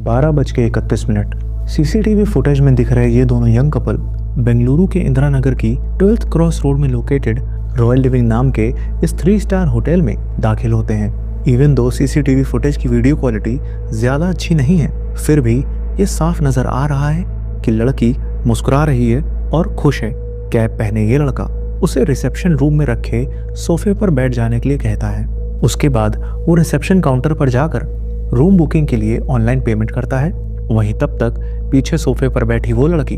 12:31 CCTV footage में दिख रहे ये दोनों यंग कपल बेंगलुरु के इंदिरा नगर की 12th क्रॉस रोड में लोकेटेड रॉयल लिविंग नाम के इस 3 स्टार होटल में दाखिल होते हैं। इवन दो सीसीटीवी फुटेज की वीडियो क्वालिटी ज्यादा अच्छी नहीं है, फिर भी ये साफ नजर आ रहा है कि लड़की मुस्कुरा रही है और खुश है। कैप पहने ये लड़का उसे रिसेप्शन रूम में रखे सोफे पर बैठ जाने के लिए कहता है। उसके बाद वो रिसेप्शन काउंटर पर जाकर रूम बुकिंग के लिए ऑनलाइन पेमेंट करता है। वहीं तब तक पीछे सोफे पर बैठी वो लड़की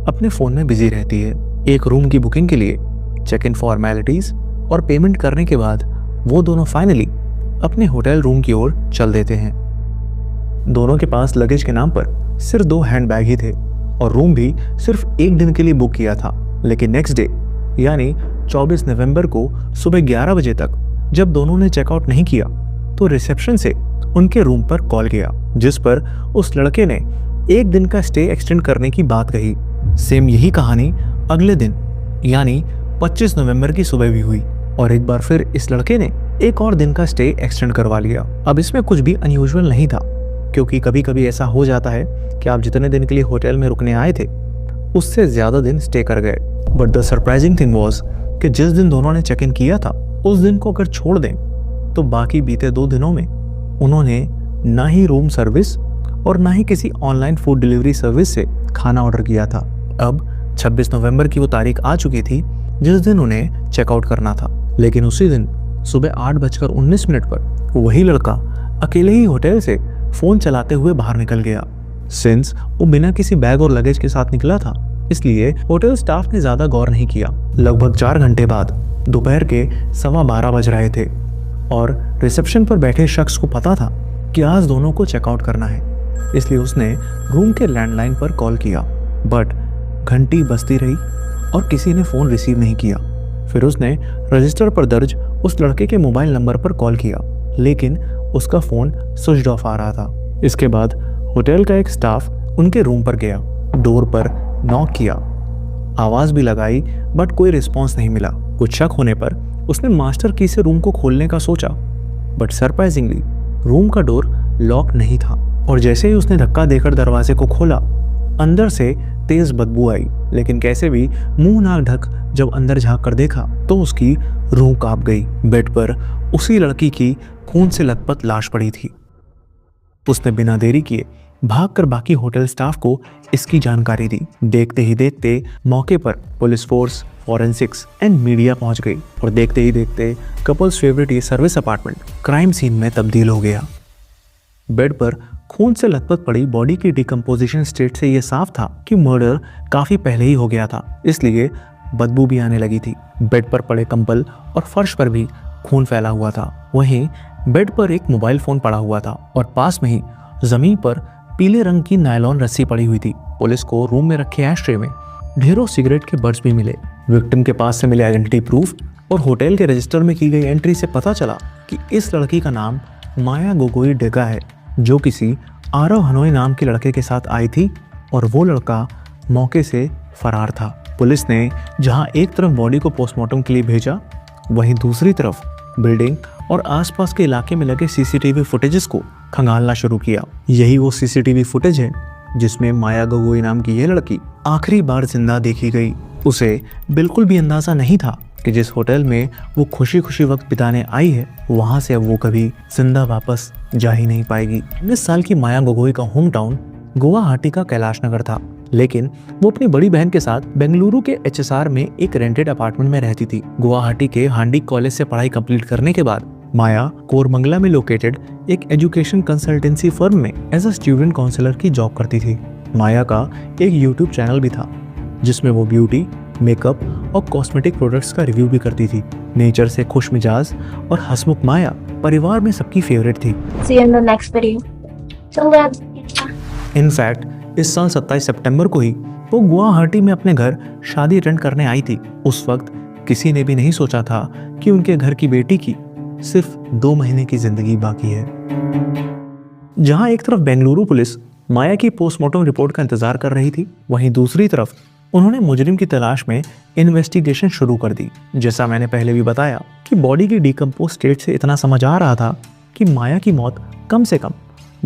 अपने फोन में बिजी रहती है। एक रूम की बुकिंग के लिए चेक इन फॉर्मेलिटीज और पेमेंट करने के बाद वो दोनों फाइनली अपने होटल रूम की ओर चल देते हैं। दोनों के पास लगेज के नाम पर सिर्फ 2 हैंडबैग ही थे और रूम भी सिर्फ 1 दिन के लिए बुक किया था। लेकिन नेक्स्ट डे यानी 24 नवंबर को सुबह 11 बजे तक जब दोनों ने चेकआउट नहीं किया तो रिसेप्शन से उनके रूम पर कॉल किया, जिस पर उस लड़के ने 1 दिन का स्टे एक्सटेंड करने की बात कही। सेम यही कहानी अगले दिन यानी 25 नवंबर की सुबह भी हुई और एक बार फिर इस लड़के ने 1 और दिन का स्टे एक्सटेंड करवा लिया। अब इसमें कुछ भी अनयूजुअल नहीं था, क्योंकि कभी कभी ऐसा हो जाता है कि आप जितने दिन के लिए होटल में रुकने आए थे उससे ज्यादा दिन स्टे कर गए। But the surprising thing was कि जिस दिन दोनों ने चेक इन किया था उस दिन को अगर छोड़ दें तो बाकी बीते 2 दिनों में उन्होंने ना ही रूम सर्विस और ना ही किसी ऑनलाइन फूड डिलीवरी सर्विस से खाना ऑर्डर किया था। अब 26 नवंबर की वो तारीख आ चुकी थी जिस दिन उन्हें चेकआउट करना था, लेकिन उसी दिन सुबह 8:19 पर वही लड़का अकेले ही होटल से फोन चलाते हुए बाहर निकल गया। सिंस वो बिना किसी बैग और लगेज के साथ निकला था, इसलिए होटल स्टाफ ने ज्यादा गौर नहीं किया। लगभग 4 घंटे बाद दोपहर के 12:15 बज रहे थे और रिसेप्शन पर बैठे शख्स को पता था कि आज दोनों को चेकआउट करना है, इसलिए उसने रूम के लैंडलाइन पर कॉल किया। बट घंटी बजती रही और किसी ने फोन रिसीव नहीं किया। फिर उसने रजिस्टर पर दर्ज उस लड़के के मोबाइल नंबर पर कॉल किया, लेकिन उसका फोन स्विच्ड ऑफ आ रहा था। इसके बाद होटल का एक स्टाफ उनके रूम पर गया, डोर पर नॉक किया, आवाज भी लगाई, बट कोई रिस्पॉन्स नहीं मिला। कुछ शक होने पर उसने मास्टर की से रूम को खोलने का सोचा, बट सरप्राइजिंगली रूम का डोर लॉक नहीं था और जैसे ही उसने धक्का देकर दरवाजे को खोला अंदर से तेज बदबू आई। लेकिन कैसे भी मुंह नाक ढक जब अंदर झांक कर देखा तो उसकी रूह कांप गई। बेड पर उसी लड़की की खून से लथपथ लाश पड़ी थी। उसने बिना देरी किए भागकर बाकी होटल स्टाफ को इसकी जानकारी दी। देखते ही देखते मौके पर police force, forensics and media पहुंच गई और देखते ही देखते कपल्स फेवरेट ये सर्विस अपार्टमेंट क्राइम सीन में तब्दील हो गया। बेड पर खून से लथपथ पड़ी बॉडी की डिकम्पोजिशन स्टेट से यह साफ था कि मर्डर काफी पहले ही हो गया था, इसलिए बदबू भी आने लगी थी। बेड पर पड़े कंबल और फर्श पर भी खून फैला हुआ था। वहीं बेड पर एक मोबाइल फोन पड़ा हुआ था और पास में ही जमीन पर पीले रंग की नायलॉन रस्सी पड़ी हुई थी। पुलिस को रूम में रखे एशट्रे में ढेरों सिगरेट के बट्स भी मिले। विक्टिम के पास से मिले आइडेंटिटी प्रूफ और होटल के रजिस्टर में की गई एंट्री से पता चला कि इस लड़की का नाम माया गोगोई डेगा है, जो किसी आरव हनोई नाम के लड़के के साथ आई थी और वो लड़का मौके से फरार था। पुलिस ने जहां एक तरफ बॉडी को पोस्टमार्टम के लिए भेजा, वहीं दूसरी तरफ बिल्डिंग और आसपास के इलाके में लगे सीसीटीवी फुटेजेस को खंगालना शुरू किया। यही वो सीसीटीवी फुटेज है जिसमें माया गोगोई नाम की यह लड़की आखिरी बार जिंदा देखी गई। उसे बिल्कुल भी अंदाजा नहीं था कि जिस होटल में वो खुशी खुशी वक्त बिताने आई है वहां से अब वो कभी जिंदा वापस जा ही नहीं पाएगी। 19 साल की माया गोगोई का होम टाउन गुवाहाटी का कैलाश नगर था, लेकिन वो अपनी बड़ी बहन के साथ बेंगलुरु के HSR में एक रेंटेड अपार्टमेंट में रहती थी। गुवाहाटी के हांडी कॉलेज से पढ़ाई कंप्लीट करने के बाद माया कोरमंगला में लोकेटेड एक एजुकेशन कंसल्टेंसी फर्म में एज अ स्टूडेंट काउंसलर की जॉब करती थी। माया का एक यूट्यूब चैनल भी था जिसमें वो ब्यूटी, मेकअप और कॉस्मेटिक प्रोडक्ट्स का रिव्यू भी करती थी। नेचर से खुश मिजाज और हंसमुख माया परिवार में सबकी फेवरेट थी। See you in the next video. Till then. In fact इस साल 27 सितंबर को ही वो गुवाहाटी में अपने घर शादी अटेंड करने आई थी। उस वक्त किसी ने भी नहीं सोचा था कि उनके घर की बेटी की सिर्फ 2 महीने की जिंदगी बाकी है। जहां एक तरफ बेंगलुरु पुलिस माया की पोस्टमार्टम रिपोर्ट का इंतजार कर रही थी, वहीं दूसरी तरफ उन्होंने मुजरिम की तलाश में इन्वेस्टिगेशन शुरू कर दी। जैसा मैंने पहले भी बताया कि बॉडी की डिकम्पोज स्टेट से इतना समझ आ रहा था कि माया की मौत कम से कम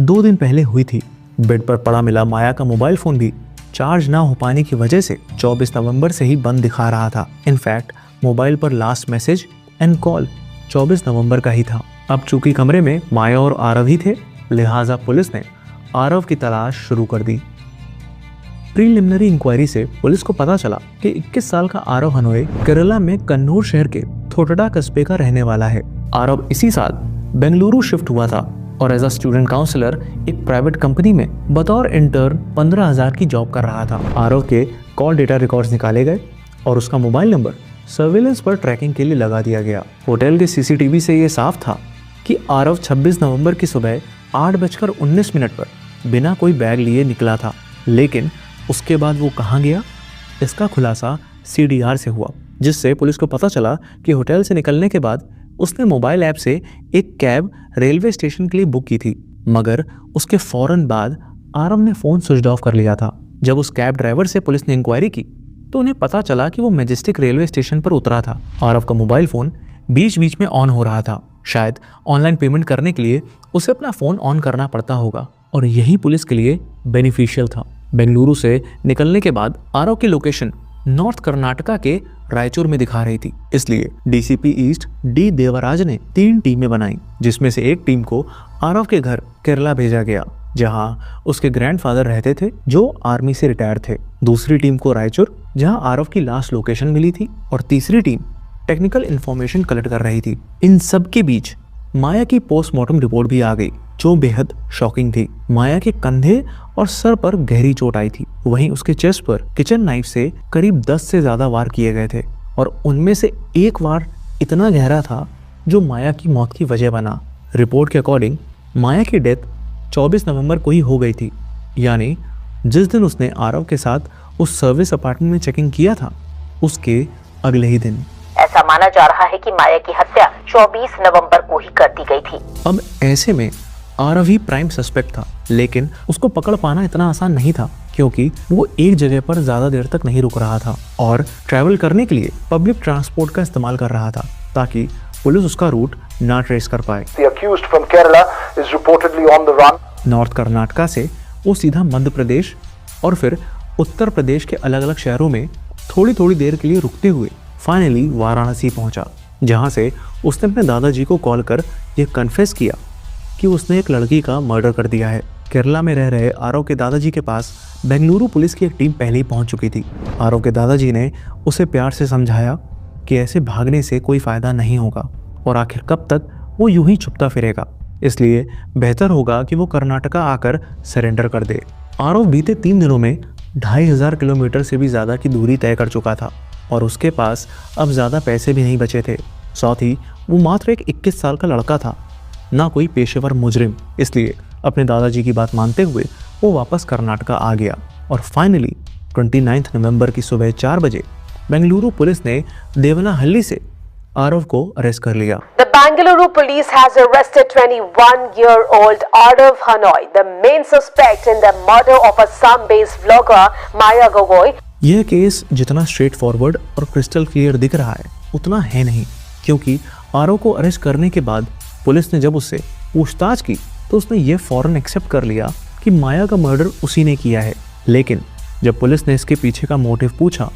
2 दिन पहले हुई थी। बेड पर पड़ा मिला माया का मोबाइल फोन भी चार्ज ना हो पाने की वजह से 24 नवंबर से ही बंद दिखा रहा था। इनफैक्ट मोबाइल पर लास्ट मैसेज एंड कॉल 24 नवंबर का ही था। अब चूंकि कमरे में माया और आरव ही थे, लिहाजा पुलिस ने आरव की तलाश शुरू कर दी। प्रीलिमिनरी इंक्वायरी से पुलिस को पता चला कि 21 साल का आरव हनोई केरला में कन्नूर शहर के थोटडा कस्बे का रहने वाला है। आरव इसी साल बेंगलुरु शिफ्ट हुआ था और एज अ स्टूडेंट काउंसलर एक प्राइवेट कंपनी में बतौर इंटर्न 15,000 की जॉब कर रहा था। आरव के कॉल डेटा रिकॉर्ड्स निकाले गए और उसका मोबाइल नंबर सर्विलेंस पर ट्रैकिंग के लिए लगा दिया गया। होटल के सीसीटीवी से ये साफ था कि आरव 26 नवंबर की सुबह 8:19 पर बिना कोई बैग लिए निकला था, लेकिन उसके बाद वो कहाँ गया, इसका खुलासा CDR से हुआ, जिससे पुलिस को पता चला कि होटल से निकलने के बाद उसने मोबाइल ऐप से एक कैब रेलवे स्टेशन के लिए बुक की थी, मगर उसके फौरन बाद आरव ने फ़ोन स्विच ऑफ कर लिया था। जब उस कैब ड्राइवर से पुलिस ने इंक्वायरी की तो उन्हें पता चला कि वो मैजेस्टिक रेलवे स्टेशन पर उतरा था। आरव का मोबाइल फ़ोन बीच बीच में ऑन हो रहा था। शायद ऑनलाइन पेमेंट करने के लिए उसे अपना फ़ोन ऑन करना पड़ता होगा और यही पुलिस के लिए बेनिफिशियल था। बेंगलुरु से निकलने के बाद आरव की लोकेशन नॉर्थ कर्नाटका के रायचूर में दिखा रही थी, इसलिए DCP ईस्ट D देवराज ने 3 टीमें बनाई, जिसमें से एक टीम को आरव के घर केरला भेजा गया, जहां उसके ग्रैंडफादर रहते थे जो आर्मी से रिटायर थे। दूसरी टीम को रायचूर, जहां आरव की लास्ट लोकेशन मिली थी, और तीसरी टीम टेक्निकल इंफॉर्मेशन कलेक्ट कर रही थी। इन सब के बीच माया की पोस्टमार्टम रिपोर्ट भी आ गई, जो बेहद शॉकिंग थी। माया के कंधे और सर पर गहरी चोट आई थी। वहीं उसके चेस्ट पर किचन नाइफ से करीब 10 से ज्यादा वार किए गए थे और उनमें से एक वार इतना गहरा था जो माया की मौत की वजह बना। रिपोर्ट के अकॉर्डिंग माया की डेथ 24 नवंबर को ही हो गई थी, यानी जिस दिन उसने आरव के साथ उस सर्विस अपार्टमेंट में चेकिंग किया था, उसके अगले ही दिन। ऐसा माना जा रहा है कि माया की हत्या 24 नवंबर को ही कर दी गई थी। अब ऐसे में आरव ही प्राइम सस्पेक्ट था, लेकिन उसको पकड़ पाना इतना आसान नहीं था, क्योंकि वो एक जगह पर ज्यादा देर तक नहीं रुक रहा था और ट्रैवल करने के लिए पब्लिक ट्रांसपोर्ट का इस्तेमाल कर रहा था, ताकि पुलिस उसका रूट ना ट्रेस कर पाए। The accused from Kerala is reportedly on the run. North Karnataka से वो सीधा मध्य प्रदेश और फिर उत्तर प्रदेश के अलग अलग शहरों में थोड़ी थोड़ी देर के लिए रुकते हुए फाइनली वाराणसी पहुंचा, जहां से उसने अपने दादाजी को कॉल कर यह कन्फेस किया कि उसने एक लड़की का मर्डर कर दिया है। केरला में रह रहे आरव के दादाजी के पास बेंगलुरु पुलिस की एक टीम पहले ही पहुंच चुकी थी। आरव के दादाजी ने उसे प्यार से समझाया कि ऐसे भागने से कोई फायदा नहीं होगा और आखिर कब तक वो यूं ही छुपता फिरेगा, इसलिए बेहतर होगा कि वो कर्नाटका आकर सरेंडर कर दे। आरव बीते 3 दिनों में 2500 किलोमीटर से भी ज़्यादा की दूरी तय कर चुका था और उसके पास अब ज़्यादा पैसे भी नहीं बचे थे। साथ ही वो मात्र एक 21 साल का लड़का था, ना कोई पेशेवर मुजरिम। इसलिए अपने दादाजी की बात मानते हुए वो वापस कर्नाटका आ गया और फाइनली 29 नवंबर की सुबह 4 बजे बेंगलुरु पुलिस ने देवनाहल्ली से आरव को अरेस्ट कर लिया। The Bengaluru police has arrested 21-year-old Arav Hanoi, the main suspect in the murder of Assam-based vlogger Maya Gogoi. यह केस जितना स्ट्रेट फॉरवर्ड और क्रिस्टल क्लियर दिख रहा है उतना है नहीं, क्योंकि आरव को अरेस्ट करने के बाद पुलिस ने जब उससे पूछताछ की तो उसने ये फौरन एक्सेप्ट कर लिया कि माया का मर्डर उसी ने किया है। लेकिन जब पुलिस ने इसके पीछे का मोटिव पूछा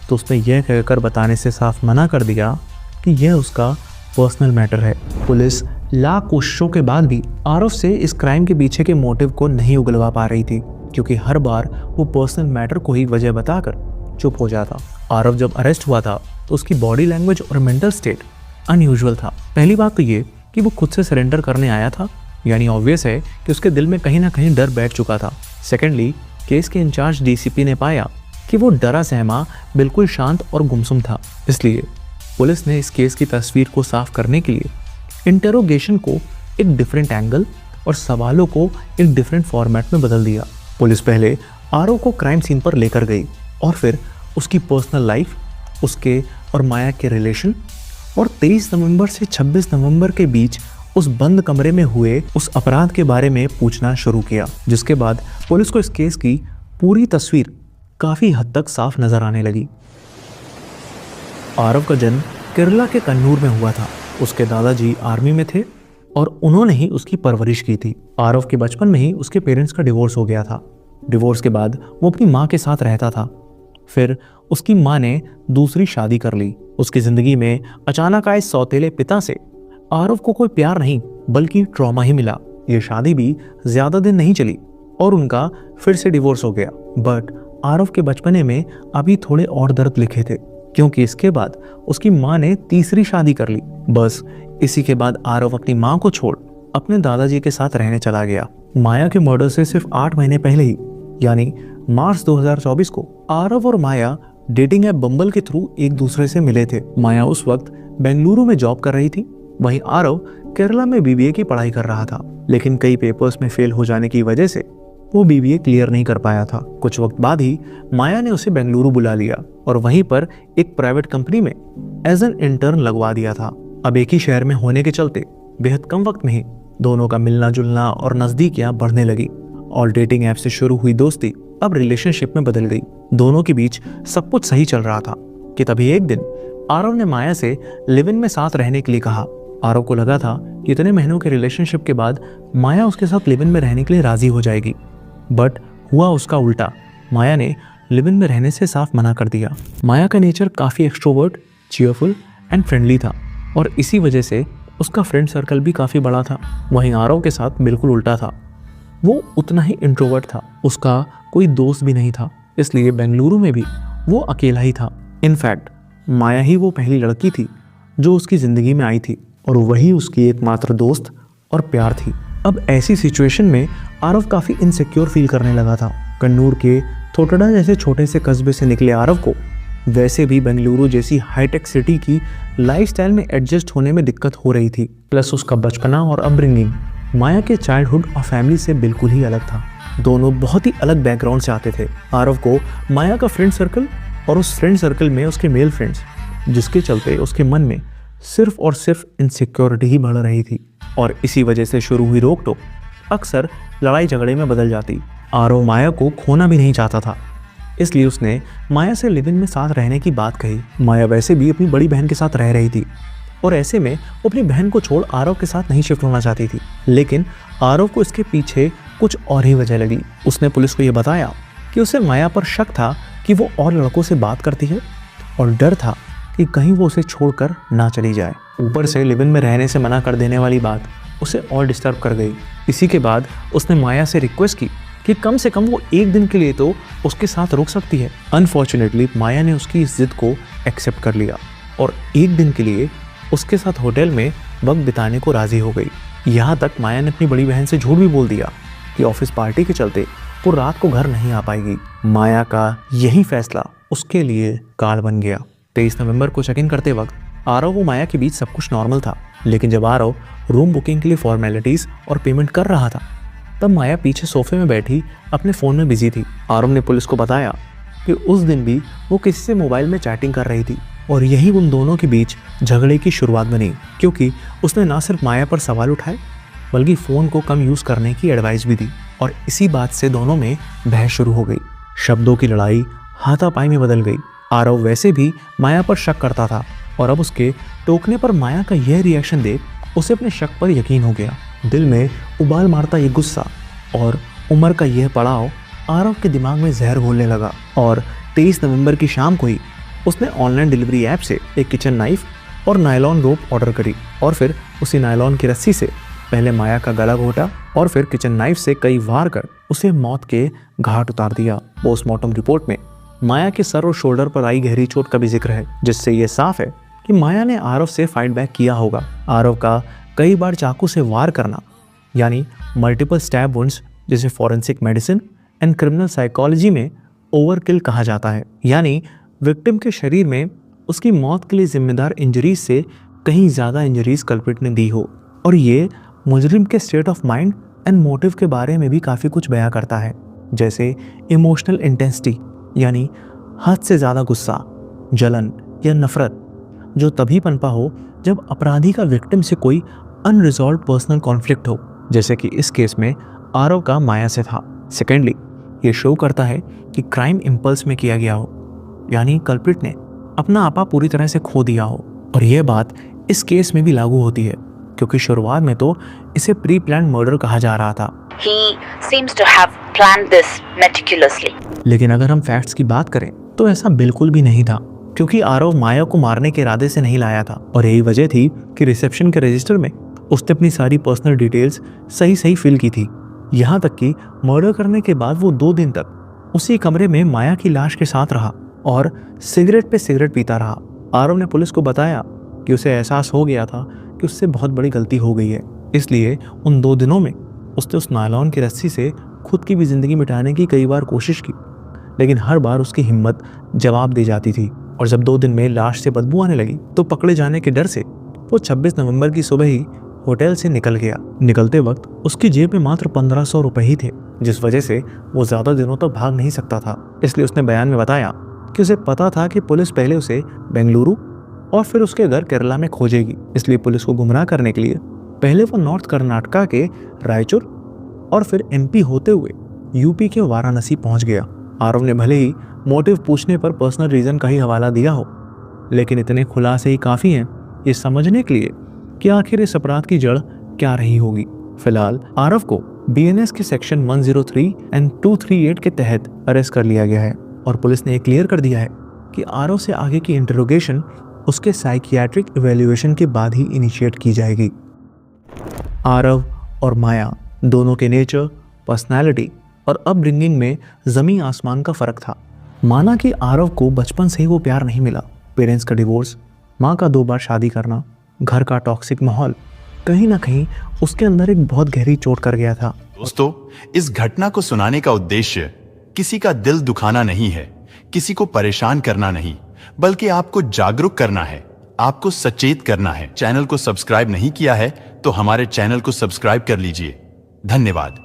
तो उसने यह कहकर बताने से साफ मना कर दिया कि यह उसका पर्सनल मैटर है। पुलिस लाख कोशिशों के बाद भी आरव से इस क्राइम के पीछे के मोटिव को नहीं उगलवा पा रही थी, क्योंकि हर बार वो पर्सनल मैटर को ही वजह बताकर चुप हो जाता। आरव जब अरेस्ट हुआ था तो उसकी बॉडी लैंग्वेज और मेंटल स्टेट अनयूजुअल था। पहली बात तो ये कि वो खुद से सरेंडर करने आया था, यानी ऑब्वियस है कि उसके दिल में कहीं ना कहीं डर बैठ चुका था। सेकेंडली, केस के इंचार्ज DCP ने पाया कि वो डरा सहमा बिल्कुल शांत और गुमसुम था। इसलिए पुलिस ने इस केस की तस्वीर को साफ करने के लिए इंटेरोगेशन को एक डिफरेंट एंगल और सवालों को एक डिफरेंट फॉर्मेट में बदल दिया। पुलिस पहले आरव को क्राइम सीन पर लेकर गई और फिर उसकी पर्सनल लाइफ, उसके और माया के रिलेशन और 23 नवंबर से 26 नवंबर के बीच उस बंद कमरे में हुए उस अपराध के बारे में पूछना शुरू किया, जिसके बाद पुलिस को इस केस की पूरी तस्वीर काफ़ी हद तक साफ नजर आने लगी। आरव का जन्म केरला के कन्नूर में हुआ था। उसके दादाजी आर्मी में थे और उन्होंने ही उसकी परवरिश की थी। आरव के बचपन में ही उसके पेरेंट्स का डिवोर्स हो गया था। डिवोर्स के बाद वो अपनी माँ के साथ रहता था। फिर उसकी माँ ने दूसरी शादी कर ली। उसकी जिंदगी में अचानक आए सौतेले पिता से आरव को कोई प्यार नहीं बल्कि ट्रॉमा ही मिला। ये शादी भी ज्यादा दिन नहीं चली और उनका फिर से डिवोर्स हो गया। बट आरव के बचपने में अभी थोड़े और दर्द लिखे थे, क्योंकि इसके बाद उसकी माँ ने तीसरी शादी कर ली। बस इसी के बाद आरव अपनी माँ को छोड़ अपने दादाजी के साथ रहने चला गया। माया के मर्डर से सिर्फ 8 महीने पहले ही, यानी मार्च 2024 को, आरव और माया डेटिंग ऐप बम्बल के थ्रू एक दूसरे से मिले थे। माया उस वक्त बेंगलुरु में जॉब कर रही थी, वहीं आरव केरला में बीबीए की पढ़ाई कर रहा था। लेकिन कई पेपर्स में फेल हो जाने की वजह से वो बीबीए क्लियर नहीं कर पाया था। कुछ वक्त बाद ही माया ने उसे बेंगलुरु बुला लिया और वहीं पर एक प्राइवेट कंपनी में एज एन इंटर्न लगवा दिया था। अब एक ही शहर में होने के चलते बेहद कम वक्त में ही दोनों का मिलना जुलना और नजदीकियां बढ़ने लगी और डेटिंग ऐप से शुरू हुई दोस्ती अब रिलेशनशिप में बदल गई। दोनों के बीच सब कुछ सही चल रहा था कि तभी एक दिन आरव ने माया से लिव इन में साथ रहने के लिए कहा। आरव को लगा था कि इतने महीनों के रिलेशनशिप के बाद माया उसके साथ लिव इन में रहने के लिए राजी हो जाएगी, बट हुआ उसका उल्टा। माया ने लिव इन में रहने से साफ मना कर दिया। माया का नेचर काफ़ी एक्सट्रोवर्ट, चीयरफुल एंड फ्रेंडली था और इसी वजह से उसका फ्रेंड सर्कल भी काफ़ी बड़ा था। वहीं आरव के साथ बिल्कुल उल्टा था, वो उतना ही इंट्रोवर्ट था, उसका कोई दोस्त भी नहीं था, इसलिए बेंगलुरु में भी वो अकेला ही था। इनफैक्ट माया ही वो पहली लड़की थी जो उसकी ज़िंदगी में आई थी और वही उसकी एकमात्र दोस्त और प्यार थी। अब ऐसी सिचुएशन में आरव काफ़ी इनसिक्योर फील करने लगा था। कन्नूर के थोटड़ा जैसे छोटे से कस्बे से निकले आरव को वैसे भी बेंगलुरु जैसी हाईटेक सिटी की लाइफस्टाइल में एडजस्ट होने में दिक्कत हो रही थी। प्लस उसका बचपना और अपब्रिंगिंग माया के चाइल्डहुड और फैमिली से बिल्कुल ही अलग था। दोनों बहुत ही अलग बैकग्राउंड से आते थे। आरव को माया का फ्रेंड सर्कल और उस फ्रेंड सर्कल में उसके मेल फ्रेंड्स, जिसके चलते उसके मन में सिर्फ और सिर्फ इनसिक्योरिटी ही बढ़ रही थी और इसी वजह से शुरू हुई रोक टोक अक्सर लड़ाई झगड़े में बदल जाती। आरव माया को खोना भी नहीं चाहता था, इसलिए उसने माया से लिव इन में साथ रहने की बात कही। माया वैसे भी अपनी बड़ी बहन के साथ रह रही थी और ऐसे में वो अपनी बहन को छोड़ आरव के साथ नहीं शिफ्ट होना चाहती थी। लेकिन आरव को इसके पीछे कुछ और ही वजह लगी। उसने पुलिस को ये बताया कि उसे माया पर शक था कि वो और लड़कों से बात करती है और डर था कि कहीं वो उसे छोड़कर ना चली जाए। ऊपर से लिव इन में रहने से मना कर देने वाली बात उसे और डिस्टर्ब कर गई। इसी के बाद उसने माया से रिक्वेस्ट की कि कम से कम वो एक दिन के लिए तो उसके साथ रुक सकती है। अनफॉर्चुनेटली माया ने उसकी इस जिद को एक्सेप्ट कर लिया और एक दिन के लिए उसके साथ होटल में वक्त बिताने को राजी हो गई। यहाँ तक माया ने अपनी बड़ी बहन से झूठ भी बोल दिया कि ऑफिस पार्टी के चलते वो रात को घर नहीं आ पाएगी। माया का यही फैसला उसके लिए काल बन गया। 23 नवंबर को चेक इन करते वक्त आरव और माया के बीच सब कुछ नॉर्मल था, लेकिन जब आरव रूम बुकिंग के लिए फॉर्मेलिटीज और पेमेंट कर रहा था तब माया पीछे सोफे में बैठी अपने फ़ोन में बिजी थी। आरव ने पुलिस को बताया कि उस दिन भी वो किसी से मोबाइल में चैटिंग कर रही थी और यही उन दोनों के बीच झगड़े की शुरुआत बनी, क्योंकि उसने ना सिर्फ माया पर सवाल उठाए बल्कि फ़ोन को कम यूज़ करने की एडवाइस भी दी और इसी बात से दोनों में बहस शुरू हो गई। शब्दों की लड़ाई हाथापाई में बदल गई। आरव वैसे भी माया पर शक करता था और अब उसके टोकने पर माया का यह रिएक्शन देख उसे अपने शक पर यकीन हो गया। दिल में उबाल मारता ये गुस्सा और उम्र का यह पड़ाव आरव के दिमाग में जहर घोलने लगा और 23 नवंबर की शाम को ही उसने ऑनलाइन डिलीवरी ऐप से एक किचन नाइफ और नायलॉन रोप ऑर्डर करी और फिर उसी नायलॉन की रस्सी से पहले माया का गला घोटा और फिर किचन नाइफ से कई वार कर उसे मौत के घाट उतार दिया। पोस्टमार्टम रिपोर्ट में माया के सर और शोल्डर पर आई गहरी चोट का भी जिक्र है, जिससे ये साफ है कि माया ने आरव से फाइट बैक किया होगा। आरव का कई बार चाकू से वार करना यानी मल्टीपल स्टैब वुंड्स, जिसे forensic medicine and criminal psychology में ओवरकिल कहा जाता है, यानी विक्टिम के शरीर में उसकी मौत के लिए जिम्मेदार इंजरीज से कहीं ज़्यादा इंजरीज कल्प्रिट ने दी हो। और ये मुजरिम के state of mind and motive के बारे में भी काफ़ी कुछ बयां करता है, जैसे इमोशनल इंटेंसिटी यानी हद से ज़्यादा गुस्सा, जलन या नफरत जो तभी पनपा हो जब अपराधी का विक्टिम से कोई अनरिजॉल्व पर्सनल कॉन्फ्लिक्ट हो, जैसे कि इस केस में आरव का माया से था। सेकेंडली, ये शो करता है कि क्राइम इम्पल्स में किया गया हो, यानी कल्प्रिट ने अपना आपा पूरी तरह से खो दिया हो। और यह बात इस केस में भी लागू होती है, क्योंकि शुरुआत में तो इसे प्री प्लान मर्डर कहा जा रहा था। He seems to have planned this meticulously. लेकिन अगर हम फैक्ट्स की बात करें तो ऐसा बिल्कुल भी नहीं था, क्योंकि आरव माया को मारने के इरादे से नहीं लाया था और यही वजह थी कि रिसेप्शन के रजिस्टर में उसने अपनी सारी पर्सनल डिटेल्स सही फिल की थी। यहाँ तक कि मर्डर करने के बाद वो 2 दिन तक उसी कमरे में माया की लाश के साथ रहा और सिगरेट पे सिगरेट पीता रहा। आरव ने पुलिस को बताया कि उसे एहसास हो गया था कि उससे बहुत बड़ी गलती हो गई है, इसलिए उन 2 दिनों में उसने उस नायलॉन की रस्सी से खुद की भी ज़िंदगी मिटाने की कई बार कोशिश की, लेकिन हर बार उसकी हिम्मत जवाब दे जाती थी। और जब 2 दिन में लाश से बदबू आने लगी तो पकड़े जाने के डर से वो 26 नवंबर की सुबह ही होटल से निकल गया। निकलते वक्त उसकी जेब में मात्र 1500 रुपए ही थे, जिस वजह से वो ज़्यादा दिनों तक भाग नहीं सकता था। इसलिए उसने बयान में बताया कि उसे पता था कि पुलिस पहले उसे बेंगलुरु और फिर उसके घर केरला में खोजेगी, इसलिए पुलिस को गुमराह करने के लिए पहले वो नॉर्थ कर्नाटका के रायचूर और फिर एमपी होते हुए यूपी के वाराणसी पहुंच गया। आरव ने भले ही मोटिव पूछने पर पर्सनल रीजन का ही हवाला दिया हो, लेकिन इतने खुलासे ही काफ़ी हैं ये समझने के लिए कि आखिर इस अपराध की जड़ क्या रही होगी। फिलहाल आरव को बीएनएस के सेक्शन 103 एंड 238 के तहत अरेस्ट कर लिया गया है और पुलिस ने क्लियर कर दिया है कि आरव से आगे की इंटरोगेशन उसके साइकियाट्रिक इवैल्यूएशन के बाद ही इनिशिएट की जाएगी। आरव और माया दोनों के नेचर, पर्सनैलिटी और अपब्रिंगिंग में ज़मीन आसमान का फ़र्क था। माना कि आरव को बचपन से ही वो प्यार नहीं मिला। पेरेंट्स का डिवोर्स, माँ का 2 बार शादी करना, घर का टॉक्सिक माहौल कहीं ना कहीं उसके अंदर एक बहुत गहरी चोट कर गया था। दोस्तों, इस घटना को सुनाने का उद्देश्य किसी का दिल दुखाना नहीं है, किसी को परेशान करना नहीं, बल्कि आपको जागरूक करना है, आपको सचेत करना है। चैनल को सब्सक्राइब नहीं किया है तो हमारे चैनल को सब्सक्राइब कर लीजिए। धन्यवाद।